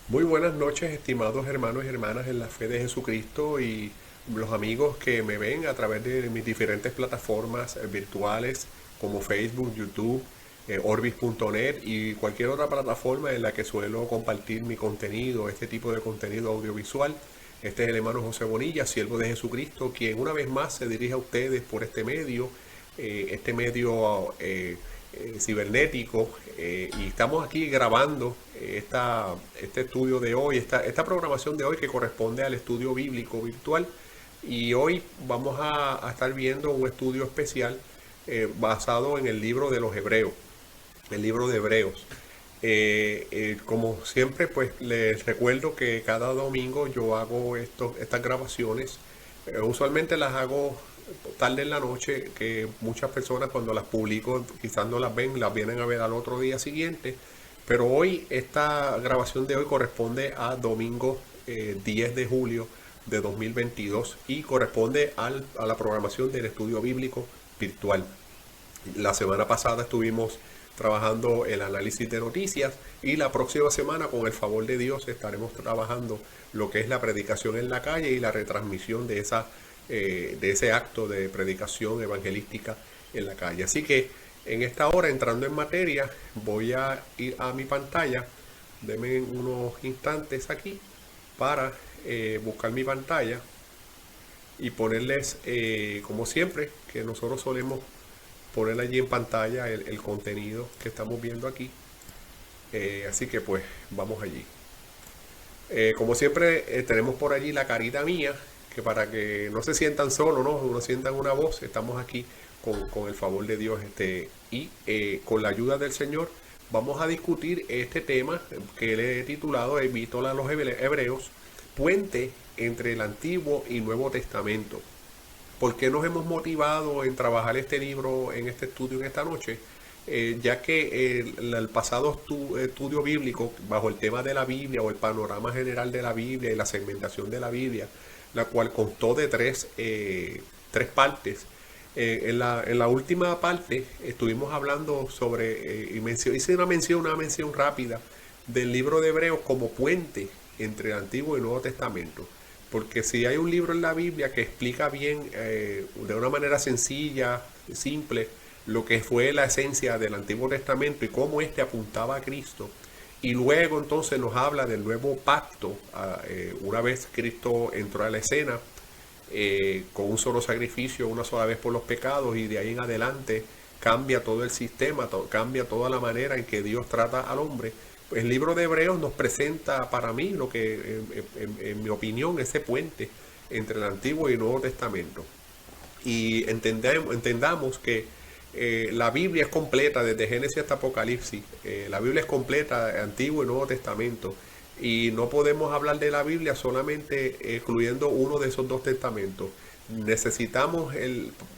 Muy buenas noches, estimados hermanos y hermanas en la fe de Jesucristo y los amigos que me ven a través de mis diferentes plataformas virtuales como Facebook, YouTube, Orbis.net y cualquier otra plataforma en la que suelo compartir mi contenido, este tipo de contenido audiovisual. Este es el hermano José Bonilla, siervo de Jesucristo, quien una vez más se dirige a ustedes por este medio cibernético, y estamos aquí grabando este estudio de hoy, esta programación de hoy que corresponde al estudio bíblico virtual. Y hoy vamos a estar viendo un estudio especial basado en el libro de los Hebreos, el libro de Hebreos. Como siempre, pues les recuerdo que cada domingo yo hago estas grabaciones. Usualmente las hago tarde en la noche, que muchas personas cuando las publico quizás no las ven, las vienen a ver al otro día siguiente. Pero hoy, esta grabación de hoy corresponde a domingo 10 de julio de 2022 y corresponde a la programación del estudio bíblico virtual. La semana pasada estuvimos trabajando el análisis de noticias y la próxima semana, con el favor de Dios, estaremos trabajando lo que es la predicación en la calle y la retransmisión de ese acto de predicación evangelística en la calle. Así que en esta hora, entrando en materia, voy a ir a mi pantalla. Denme unos instantes aquí para buscar mi pantalla y ponerles, como siempre, que nosotros solemos poner allí en pantalla el contenido que estamos viendo aquí. Así que pues vamos allí. Como siempre, tenemos por allí la carita mía, que para que no se sientan solos, no sientan una voz, estamos aquí con el favor de Dios, y con la ayuda del Señor vamos a discutir este tema que le he titulado Epístola a los Hebreos, puente entre el Antiguo y Nuevo Testamento. ¿Por qué nos hemos motivado en trabajar este libro, en este estudio en esta noche? Ya que el pasado estudio bíblico bajo el tema de la Biblia o el panorama general de la Biblia y la segmentación de la Biblia, la cual constó de tres partes. En la última parte estuvimos hablando sobre, hice una mención rápida del libro de Hebreos como puente entre el Antiguo y el Nuevo Testamento. Porque si hay un libro en la Biblia que explica bien, de una manera sencilla, simple, lo que fue la esencia del Antiguo Testamento y cómo éste apuntaba a Cristo, y luego entonces nos habla del nuevo pacto, una vez Cristo entró a la escena, con un solo sacrificio, una sola vez por los pecados, y de ahí en adelante cambia todo el sistema, cambia toda la manera en que Dios trata al hombre. El libro de Hebreos nos presenta para mí lo que, en mi opinión, ese puente entre el Antiguo y el Nuevo Testamento. Y entendamos que la Biblia es completa desde Génesis hasta Apocalipsis. La Biblia es completa, Antiguo y Nuevo Testamento. Y no podemos hablar de la Biblia solamente excluyendo uno de esos dos testamentos. Necesitamos,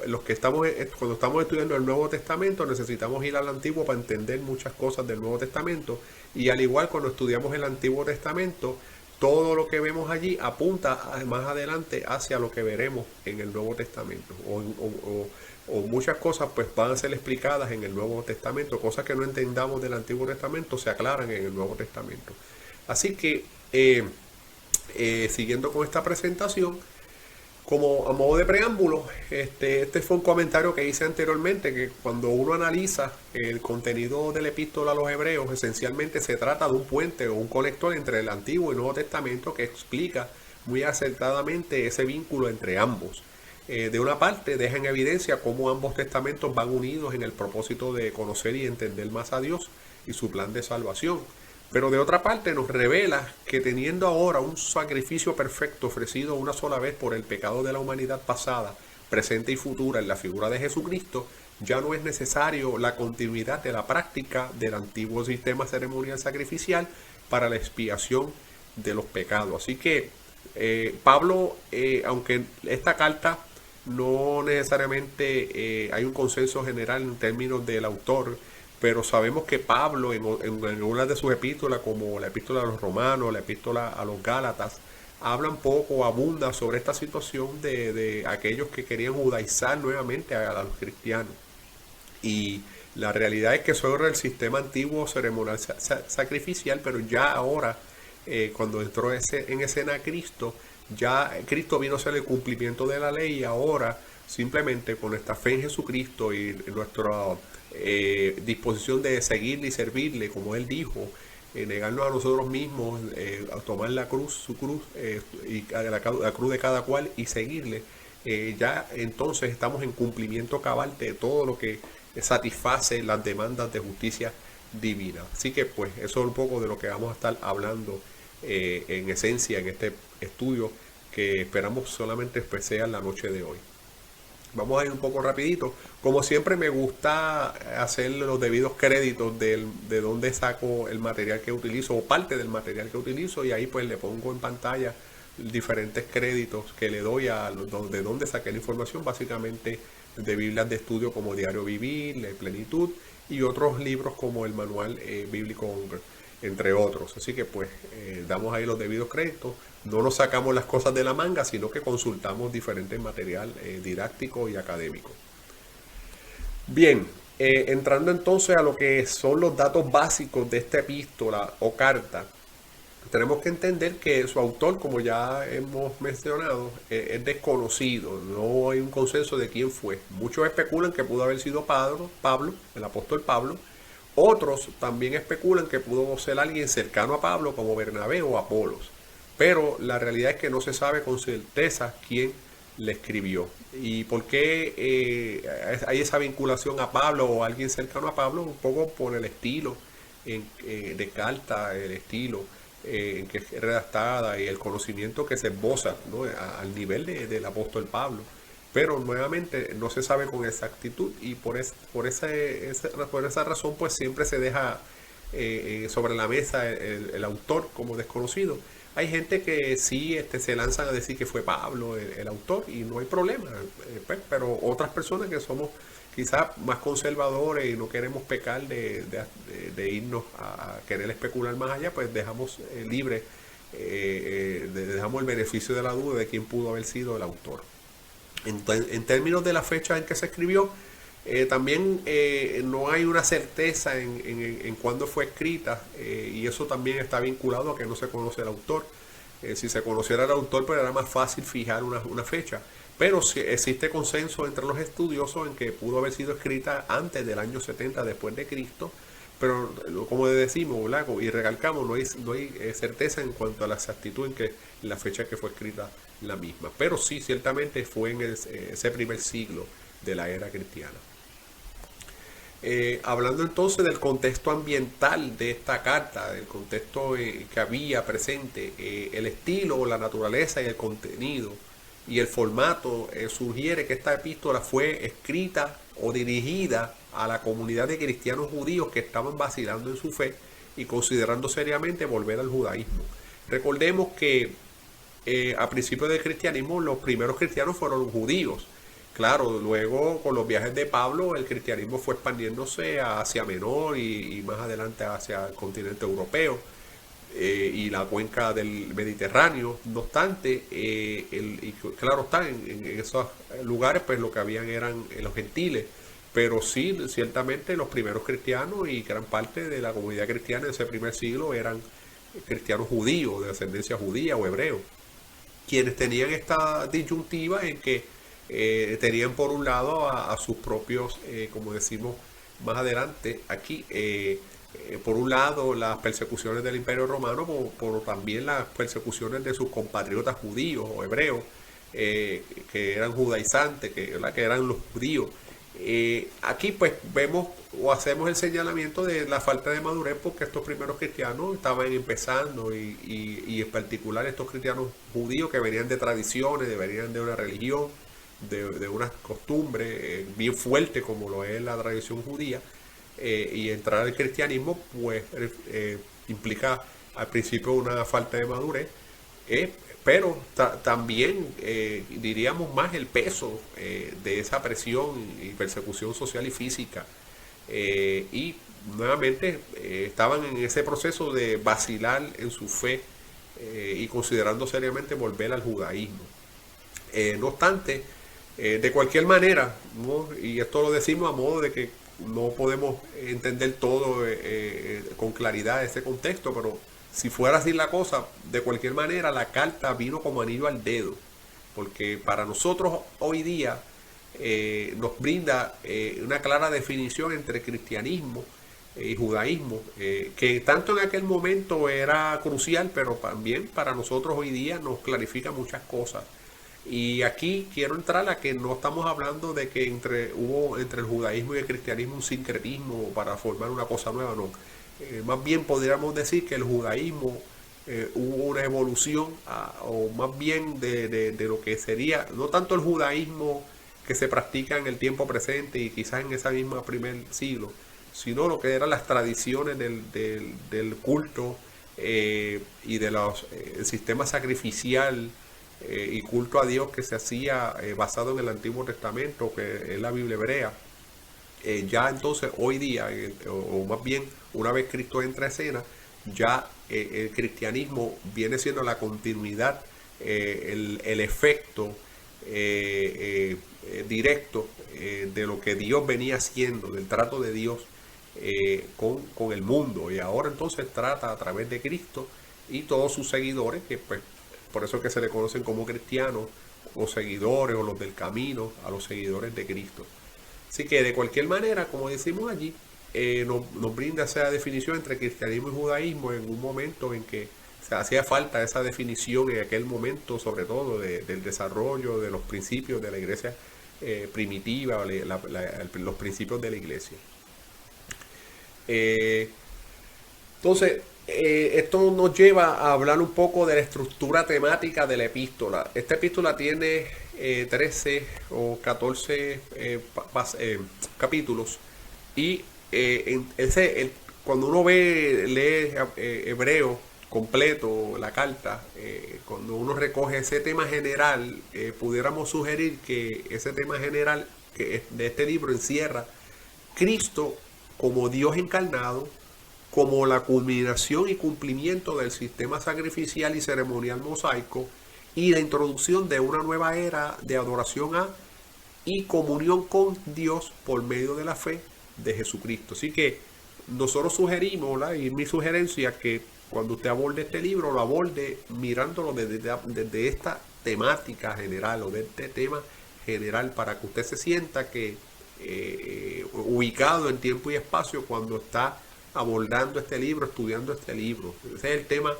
los que estamos, cuando estamos estudiando el Nuevo Testamento, necesitamos ir al Antiguo para entender muchas cosas del Nuevo Testamento. Y al igual, cuando estudiamos el Antiguo Testamento, todo lo que vemos allí apunta más adelante hacia lo que veremos en el Nuevo Testamento. O muchas cosas pues van a ser explicadas en el Nuevo Testamento. Cosas que no entendamos del Antiguo Testamento se aclaran en el Nuevo Testamento. Así que, siguiendo con esta presentación, como a modo de preámbulo, este fue un comentario que hice anteriormente, que cuando uno analiza el contenido de la epístola a los Hebreos, esencialmente se trata de un puente o un conector entre el Antiguo y el Nuevo Testamento que explica muy acertadamente ese vínculo entre ambos. De una parte, deja en evidencia cómo ambos testamentos van unidos en el propósito de conocer y entender más a Dios y su plan de salvación. Pero de otra parte nos revela que teniendo ahora un sacrificio perfecto ofrecido una sola vez por el pecado de la humanidad pasada, presente y futura en la figura de Jesucristo, ya no es necesario la continuidad de la práctica del antiguo sistema ceremonial sacrificial para la expiación de los pecados. Así que Pablo, aunque esta carta no necesariamente hay un consenso general en términos del autor, pero sabemos que Pablo en una de sus epístolas, como la epístola a los romanos, la epístola a los gálatas, hablan poco, abunda sobre esta situación de aquellos que querían judaizar nuevamente a los cristianos. Y la realidad es que eso era el sistema antiguo ceremonial sacrificial, pero ya ahora cuando entró en escena Cristo, ya Cristo vino a ser el cumplimiento de la ley y ahora simplemente con nuestra fe en Jesucristo y nuestra disposición de seguirle y servirle, como Él dijo, negarnos a nosotros mismos, a tomar la cruz, su cruz, y a la cruz de cada cual y seguirle, ya entonces estamos en cumplimiento cabal de todo lo que satisface las demandas de justicia divina. Así que pues eso es un poco de lo que vamos a estar hablando en esencia en este estudio que esperamos solamente pues, sea la noche de hoy. Vamos a ir un poco rapidito. Como siempre me gusta hacer los debidos créditos de dónde saco el material que utilizo o parte del material que utilizo y ahí pues le pongo en pantalla diferentes créditos que le doy de dónde saqué la información, básicamente de Biblias de estudio como Diario Vivir, La Plenitud y otros libros como el Manual Bíblico Unger, entre otros. Así que pues damos ahí los debidos créditos. No nos sacamos las cosas de la manga, sino que consultamos diferentes material didáctico y académico. Bien, entrando entonces a lo que son los datos básicos de esta epístola o carta, tenemos que entender que su autor, como ya hemos mencionado, es desconocido. No hay un consenso de quién fue. Muchos especulan que pudo haber sido Pablo, el apóstol Pablo. Otros también especulan que pudo ser alguien cercano a Pablo, como Bernabé o Apolos. Pero la realidad es que no se sabe con certeza quién le escribió. ¿Y por qué hay esa vinculación a Pablo o a alguien cercano a Pablo? Un poco por el estilo de carta, el estilo en que es redactada y el conocimiento que se esboza, ¿no? Al nivel del apóstol Pablo. Pero nuevamente no se sabe con exactitud y por esa razón pues siempre se deja sobre la mesa el autor como desconocido. Hay gente que sí se lanzan a decir que fue Pablo el autor y no hay problema, pues, pero otras personas que somos quizás más conservadores y no queremos pecar de irnos a querer especular más allá, pues dejamos libre, dejamos el beneficio de la duda de quién pudo haber sido el autor. En términos de la fecha en que se escribió, también no hay una certeza en cuándo fue escrita y eso también está vinculado a que no se conoce el autor. Si se conociera el autor, pues era más fácil fijar una fecha. Pero sí existe consenso entre los estudiosos en que pudo haber sido escrita antes del año 70 después de Cristo. Pero como decimos, ¿verdad? Y recalcamos, no hay certeza en cuanto a la exactitud en la fecha que fue escrita la misma. Pero sí, ciertamente fue en ese primer siglo de la era cristiana. Hablando entonces del contexto ambiental de esta carta, del contexto que había presente, el estilo, la naturaleza y el contenido y el formato sugiere que esta epístola fue escrita o dirigida a la comunidad de cristianos judíos que estaban vacilando en su fe y considerando seriamente volver al judaísmo. Recordemos que a principios del cristianismo los primeros cristianos fueron los judíos. Claro, luego con los viajes de Pablo el cristianismo fue expandiéndose a Asia Menor y más adelante hacia el continente europeo y la cuenca del Mediterráneo. No obstante, claro está, en esos lugares pues lo que habían eran los gentiles, pero sí, ciertamente los primeros cristianos y gran parte de la comunidad cristiana de ese primer siglo eran cristianos judíos, de ascendencia judía o hebreos, quienes tenían esta disyuntiva en que tenían por un lado a sus propios, como decimos más adelante aquí, por un lado las persecuciones del Imperio Romano, por también las persecuciones de sus compatriotas judíos o hebreos, que eran judaizantes, que eran los judíos. Aquí pues vemos o hacemos el señalamiento de la falta de madurez porque estos primeros cristianos estaban empezando y en particular estos cristianos judíos que venían de tradiciones, venían de una religión, de unas costumbres bien fuertes como lo es la tradición judía, y entrar al cristianismo pues implica al principio una falta de madurez, pero también diríamos más el peso de esa presión y persecución social y física, y nuevamente estaban en ese proceso de vacilar en su fe y considerando seriamente volver al judaísmo. No obstante, de cualquier manera, ¿no? Y esto lo decimos a modo de que no podemos entender todo con claridad este contexto, pero si fuera así la cosa, de cualquier manera la carta vino como anillo al dedo, porque para nosotros hoy día nos brinda una clara definición entre cristianismo y judaísmo, que tanto en aquel momento era crucial, pero también para nosotros hoy día nos clarifica muchas cosas. Y aquí quiero entrar a que no estamos hablando de que hubo entre el judaísmo y el cristianismo un sincretismo para formar una cosa nueva, no. Más bien podríamos decir que el judaísmo hubo una evolución, o más bien de lo que sería, no tanto el judaísmo que se practica en el tiempo presente y quizás en esa misma primer siglo, sino lo que eran las tradiciones del culto y del sistema sacrificial y culto a Dios que se hacía basado en el Antiguo Testamento, que es la Biblia hebrea. Ya entonces hoy día, o más bien una vez Cristo entra a escena, ya el cristianismo viene siendo la continuidad, el efecto directo de lo que Dios venía haciendo, del trato de Dios con el mundo. Y ahora entonces trata a través de Cristo y todos sus seguidores, que pues por eso es que se le conocen como cristianos, o seguidores, o los del camino, a los seguidores de Cristo. Así que de cualquier manera, como decimos allí, nos brinda esa definición entre cristianismo y judaísmo en un momento en que se hacía falta esa definición en aquel momento, sobre todo del desarrollo de los principios de la iglesia primitiva, los principios de la iglesia. Entonces, esto nos lleva a hablar un poco de la estructura temática de la epístola. Esta epístola tiene 13 o 14 capítulos y cuando uno lee hebreo completo, la carta, cuando uno recoge ese tema general, pudiéramos sugerir que ese tema general de este libro encierra Cristo como Dios encarnado, como la culminación y cumplimiento del sistema sacrificial y ceremonial mosaico, y la introducción de una nueva era de adoración a y comunión con Dios por medio de la fe de Jesucristo. Así que nosotros sugerimos, ¿verdad? Y mi sugerencia, que cuando usted aborde este libro, lo aborde mirándolo desde esta temática general, o de este tema general, para que usted se sienta que ubicado en tiempo y espacio cuando está abordando este libro, estudiando este libro. Ese es el tema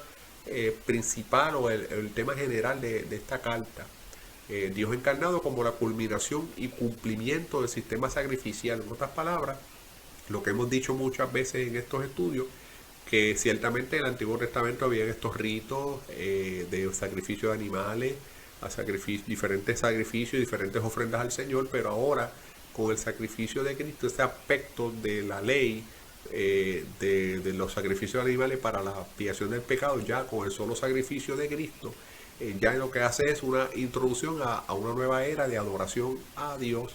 principal, o el tema general de esta carta. Dios encarnado como la culminación y cumplimiento del sistema sacrificial. En otras palabras, lo que hemos dicho muchas veces en estos estudios, que ciertamente en el Antiguo Testamento había estos ritos de sacrificio de animales, diferentes sacrificios, diferentes ofrendas al Señor, pero ahora con el sacrificio de Cristo, ese aspecto de la ley, de los sacrificios de animales para la expiación del pecado, ya con el solo sacrificio de Cristo, ya lo que hace es una introducción a una nueva era de adoración a Dios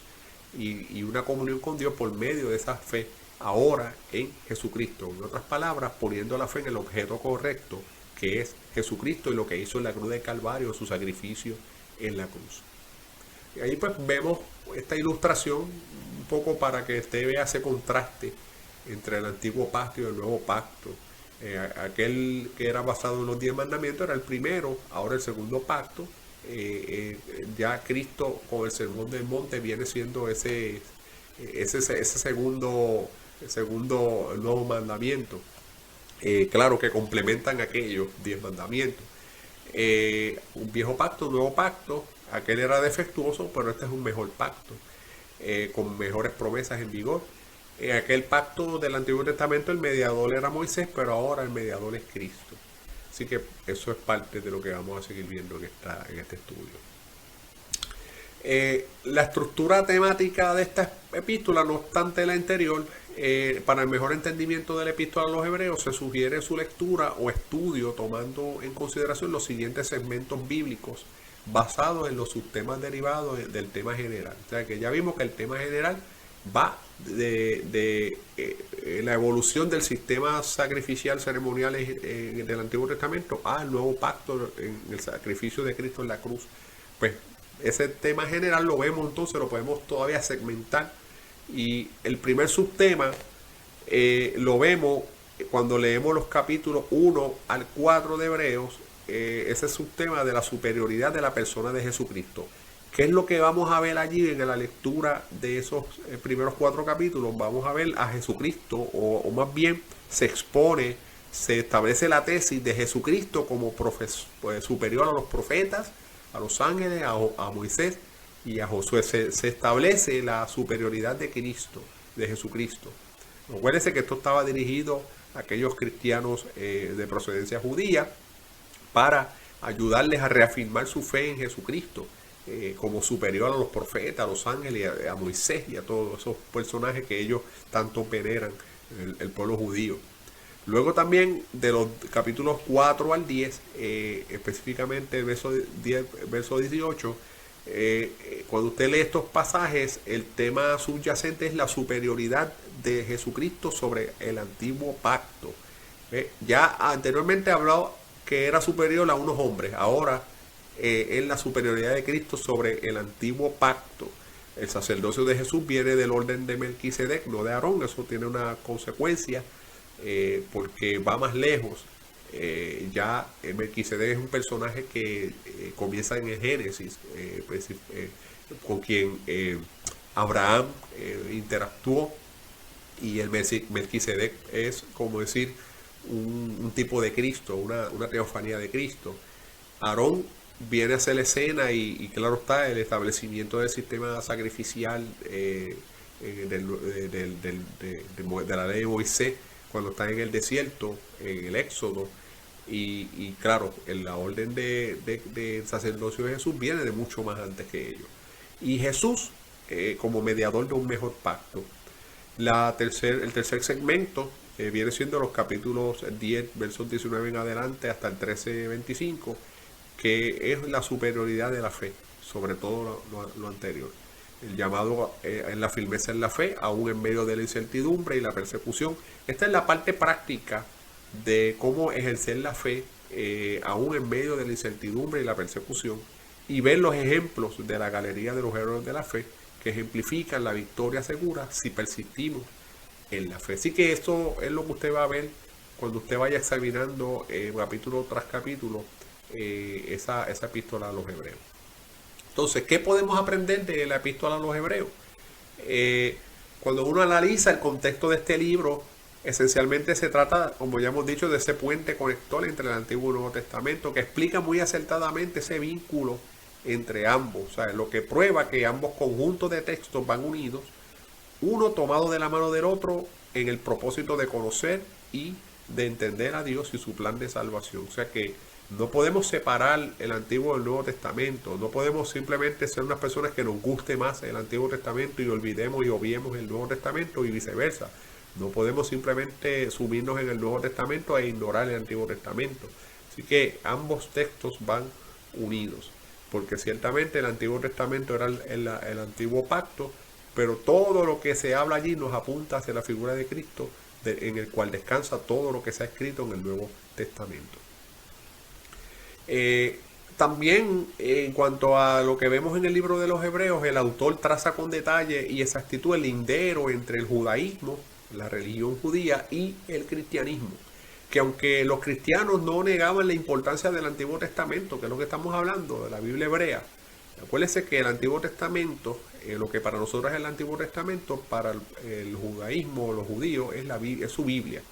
y una comunión con Dios por medio de esa fe ahora en Jesucristo. En otras palabras, poniendo la fe en el objeto correcto, que es Jesucristo y lo que hizo en la cruz del Calvario, su sacrificio en la cruz. Y ahí pues vemos esta ilustración un poco para que usted vea ese contraste entre el antiguo pacto y el nuevo pacto. Aquel que era basado en los 10 mandamientos era el primero, ahora el segundo pacto. Ya Cristo con el sermón del monte viene siendo ese segundo nuevo mandamiento. Claro que complementan aquellos 10 mandamientos. Un viejo pacto, un nuevo pacto. Aquel era defectuoso, pero este es un mejor pacto, con mejores promesas en vigor. En aquel pacto del Antiguo Testamento el mediador era Moisés, pero ahora el mediador es Cristo. Así que eso es parte de lo que vamos a seguir viendo en este estudio. La estructura temática de esta epístola, no obstante la anterior, para el mejor entendimiento de la epístola a los hebreos, se sugiere su lectura o estudio tomando en consideración los siguientes segmentos bíblicos basados en los subtemas derivados del tema general. O sea que ya vimos que el tema general va de la evolución del sistema sacrificial ceremonial del Antiguo Testamento al nuevo pacto en el sacrificio de Cristo en la cruz. Pues ese tema general lo vemos, entonces lo podemos todavía segmentar, y el primer subtema lo vemos cuando leemos los capítulos 1 al 4 de Hebreos, ese subtema de la superioridad de la persona de Jesucristo. ¿Qué es lo que vamos a ver allí en la lectura de esos primeros 4 capítulos? Vamos a ver a Jesucristo, o más bien se expone, se establece la tesis de Jesucristo como pues, superior a los profetas, a los ángeles, a Moisés y a Josué. Se establece la superioridad de Cristo, de Jesucristo. Acuérdense que esto estaba dirigido a aquellos cristianos de procedencia judía para ayudarles a reafirmar su fe en Jesucristo como superior a los profetas, a los ángeles, a Moisés y a todos esos personajes que ellos tanto veneran, el pueblo judío. Luego también de los capítulos 4 al 10, específicamente el verso 18, cuando usted lee estos pasajes, el tema subyacente es la superioridad de Jesucristo sobre el antiguo pacto. Ya anteriormente he hablado que era superior a unos hombres, ahora es la superioridad de Cristo sobre el antiguo pacto. El sacerdocio de Jesús viene del orden de Melquisedec, no de Aarón. Eso tiene una consecuencia porque va más lejos. Ya Melquisedec es un personaje que comienza en el Génesis, con quien Abraham interactuó, y el Melquisedec es como decir un tipo de Cristo, una teofanía de Cristo. Aarón viene a hacer la escena y claro está, el establecimiento del sistema sacrificial de la ley de Moisés cuando está en el desierto, en el Éxodo, y claro, en la orden de sacerdocio de Jesús viene de mucho más antes que ellos. Y Jesús como mediador de un mejor pacto. El tercer segmento viene siendo los capítulos 10, versos 19 en adelante hasta el 13, 25, que es la superioridad de la fe sobre todo lo anterior. El llamado en la firmeza en la fe, aún en medio de la incertidumbre y la persecución. Esta es la parte práctica de cómo ejercer la fe, aún en medio de la incertidumbre y la persecución, y ver los ejemplos de la galería de los héroes de la fe que ejemplifican la victoria segura si persistimos en la fe. Así que esto es lo que usted va a ver cuando usted vaya examinando capítulo tras capítulo esa epístola a los hebreos. Entonces, ¿qué podemos aprender de la epístola a los hebreos? Cuando uno analiza el contexto de este libro, esencialmente se trata, como ya hemos dicho, de ese puente conector entre el Antiguo y el Nuevo Testamento, que explica muy acertadamente ese vínculo entre ambos. O sea, lo que prueba que ambos conjuntos de textos van unidos, uno tomado de la mano del otro en el propósito de conocer y de entender a Dios y su plan de salvación. O sea que no podemos separar el Antiguo del Nuevo Testamento. No podemos simplemente ser unas personas que nos guste más el Antiguo Testamento y olvidemos y obviemos el Nuevo Testamento y viceversa. No podemos simplemente sumirnos en el Nuevo Testamento e ignorar el Antiguo Testamento. Así que ambos textos van unidos, porque ciertamente el Antiguo Testamento era el antiguo pacto, pero todo lo que se habla allí nos apunta hacia la figura de Cristo, en el cual descansa todo lo que se ha escrito en el Nuevo Testamento. También en cuanto a lo que vemos en el libro de los Hebreos, el autor traza con detalle y exactitud el lindero entre el judaísmo, la religión judía, y el cristianismo. Que aunque los cristianos no negaban la importancia del Antiguo Testamento, que es lo que estamos hablando, de la Biblia hebrea, acuérdense que el Antiguo Testamento, lo que para nosotros es el Antiguo Testamento, para el judaísmo, los judíos, es su Biblia.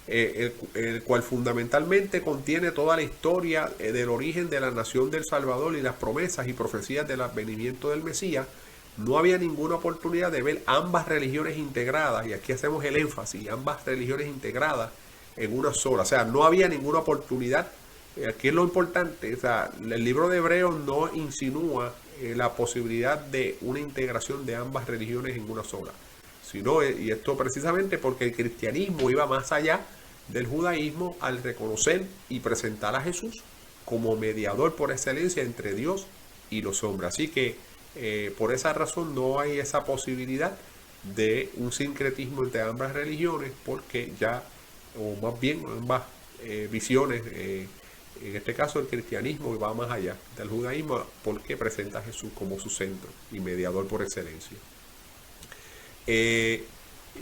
El cual fundamentalmente contiene toda la historia del origen de la nación del Salvador y las promesas y profecías del advenimiento del Mesías. No había ninguna oportunidad de ver ambas religiones integradas, y aquí hacemos el énfasis, ambas religiones integradas en una sola. O sea, no había ninguna oportunidad. Aquí es lo importante, o sea, el libro de Hebreos no insinúa la posibilidad de una integración de ambas religiones en una sola, sino, y esto precisamente porque el cristianismo iba más allá del judaísmo al reconocer y presentar a Jesús como mediador por excelencia entre Dios y los hombres. Así que por esa razón no hay esa posibilidad de un sincretismo entre ambas religiones, porque ya, o más bien ambas visiones, en este caso el cristianismo va más allá del judaísmo porque presenta a Jesús como su centro y mediador por excelencia.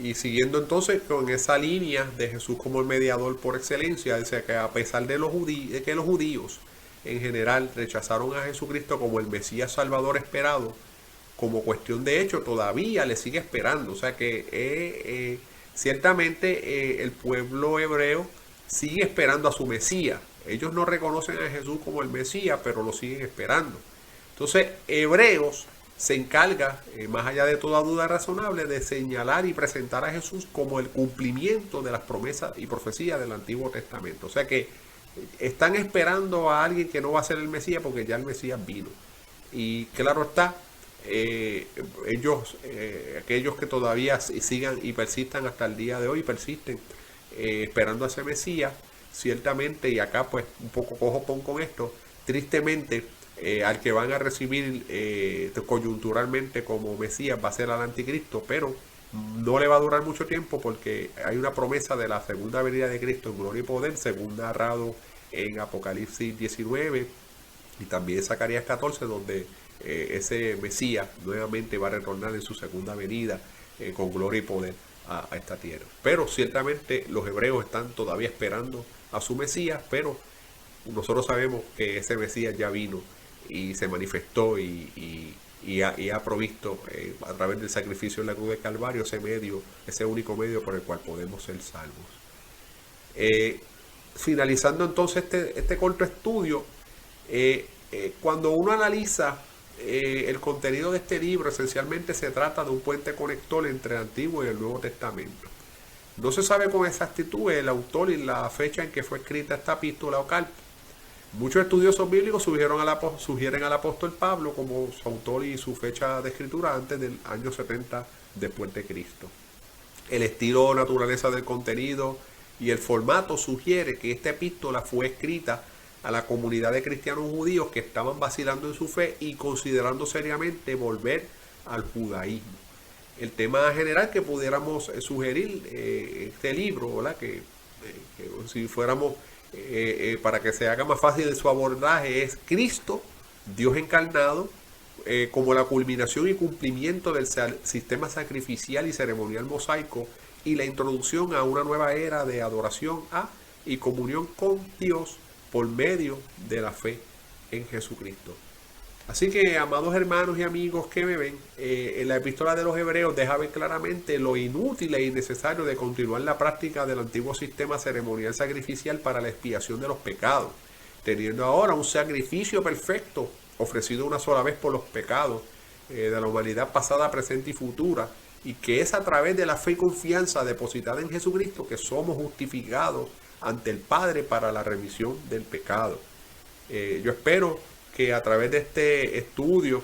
Y siguiendo entonces con esa línea de Jesús como el mediador por excelencia, dice que a pesar de, de que los judíos en general rechazaron a Jesucristo como el Mesías Salvador esperado, como cuestión de hecho todavía le sigue esperando. O sea que ciertamente el pueblo hebreo sigue esperando a su Mesías. Ellos no reconocen a Jesús como el Mesías, pero lo siguen esperando. Entonces, Hebreos se encarga, más allá de toda duda razonable, de señalar y presentar a Jesús como el cumplimiento de las promesas y profecías del Antiguo Testamento. O sea que están esperando a alguien que no va a ser el Mesías porque ya el Mesías vino. Y claro está, aquellos que todavía sigan y persistan hasta el día de hoy, persisten esperando a ese Mesías, ciertamente, y acá pues un poco cojo pon con esto, tristemente al que van a recibir coyunturalmente como Mesías va a ser al anticristo, pero no le va a durar mucho tiempo porque hay una promesa de la segunda venida de Cristo en gloria y poder, según narrado en Apocalipsis 19 y también Zacarías 14, donde ese Mesías nuevamente va a retornar en su segunda venida con gloria y poder a esta tierra. Pero ciertamente los hebreos están todavía esperando a su Mesías, pero nosotros sabemos que ese Mesías ya vino y se manifestó y ha provisto a través del sacrificio en la cruz de Calvario ese medio, ese único medio por el cual podemos ser salvos. Finalizando entonces este corto estudio, cuando uno analiza el contenido de este libro, esencialmente se trata de un puente conector entre el Antiguo y el Nuevo Testamento. No se sabe con exactitud el autor y la fecha en que fue escrita esta epístola o carta. Muchos estudiosos bíblicos sugieren al apóstol Pablo como su autor y su fecha de escritura antes del año 70 después de Cristo. El estilo, naturaleza del contenido y el formato sugiere que esta epístola fue escrita a la comunidad de cristianos judíos que estaban vacilando en su fe y considerando seriamente volver al judaísmo. El tema general que pudiéramos sugerir este libro, ¿verdad? Que si fuéramos para que se haga más fácil su abordaje, es Cristo, Dios encarnado, como la culminación y cumplimiento del sistema sacrificial y ceremonial mosaico y la introducción a una nueva era de adoración a y comunión con Dios por medio de la fe en Jesucristo. Así que, amados hermanos y amigos que me ven, en la epístola de los Hebreos deja ver claramente lo inútil e innecesario de continuar la práctica del antiguo sistema ceremonial sacrificial para la expiación de los pecados, teniendo ahora un sacrificio perfecto ofrecido una sola vez por los pecados de la humanidad pasada, presente y futura, y que es a través de la fe y confianza depositada en Jesucristo que somos justificados ante el Padre para la remisión del pecado. Yo espero que a través de este estudio,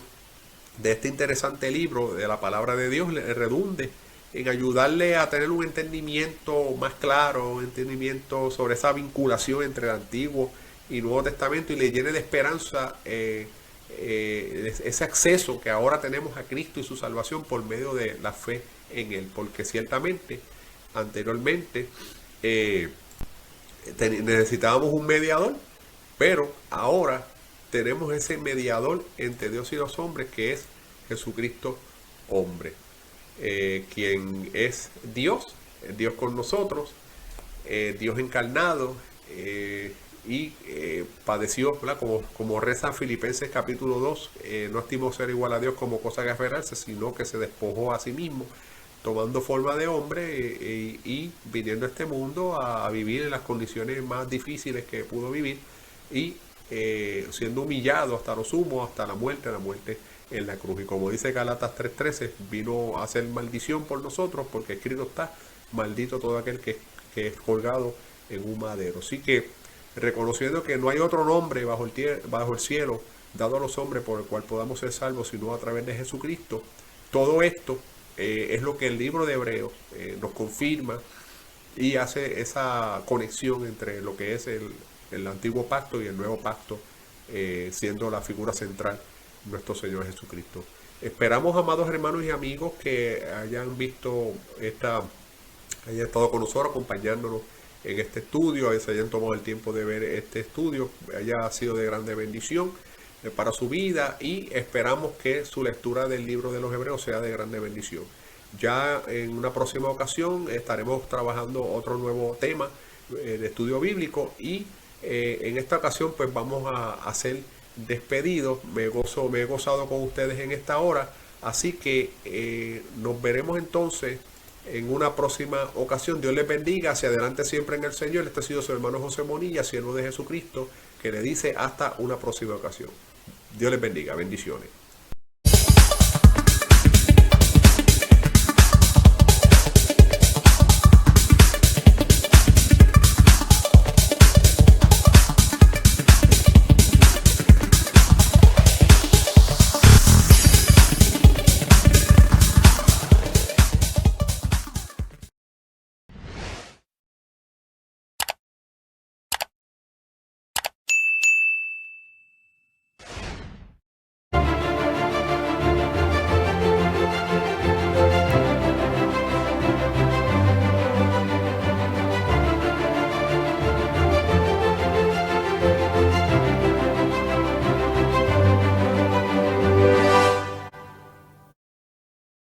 de este interesante libro de la palabra de Dios, le redunde en ayudarle a tener un entendimiento más claro, un entendimiento sobre esa vinculación entre el Antiguo y Nuevo Testamento, y le llene de esperanza ese acceso que ahora tenemos a Cristo y su salvación por medio de la fe en Él, porque ciertamente anteriormente necesitábamos un mediador, pero ahora tenemos ese mediador entre Dios y los hombres, que es Jesucristo hombre, quien es Dios, Dios con nosotros, Dios encarnado, y padeció, ¿verdad? Como reza Filipenses capítulo 2, no estimó ser igual a Dios como cosa que aferrarse, sino que se despojó a sí mismo, tomando forma de hombre y viniendo a este mundo a vivir en las condiciones más difíciles que pudo vivir, y siendo humillado hasta lo sumo, hasta la muerte en la cruz. Y como dice Galatas 3:13, vino a ser maldición por nosotros, porque escrito está: maldito todo aquel que es colgado en un madero. Así que, reconociendo que no hay otro nombre bajo el cielo dado a los hombres por el cual podamos ser salvos, sino a través de Jesucristo, todo esto es lo que el libro de Hebreos nos confirma y hace esa conexión entre lo que es el antiguo pacto y el nuevo pacto, siendo la figura central nuestro Señor Jesucristo. Esperamos, amados hermanos y amigos, que hayan visto hayan estado con nosotros acompañándonos en este estudio, se hayan tomado el tiempo de ver este estudio, haya sido de grande bendición para su vida, y esperamos que su lectura del libro de los Hebreos sea de grande bendición. Ya en una próxima ocasión estaremos trabajando otro nuevo tema de estudio bíblico y en esta ocasión pues vamos a hacer despedidos. Me he gozado con ustedes en esta hora, así que nos veremos entonces en una próxima ocasión. Dios les bendiga, hacia adelante siempre en el Señor. Este ha sido su hermano José Bonilla, siervo de Jesucristo, que le dice hasta una próxima ocasión. Dios les bendiga, bendiciones.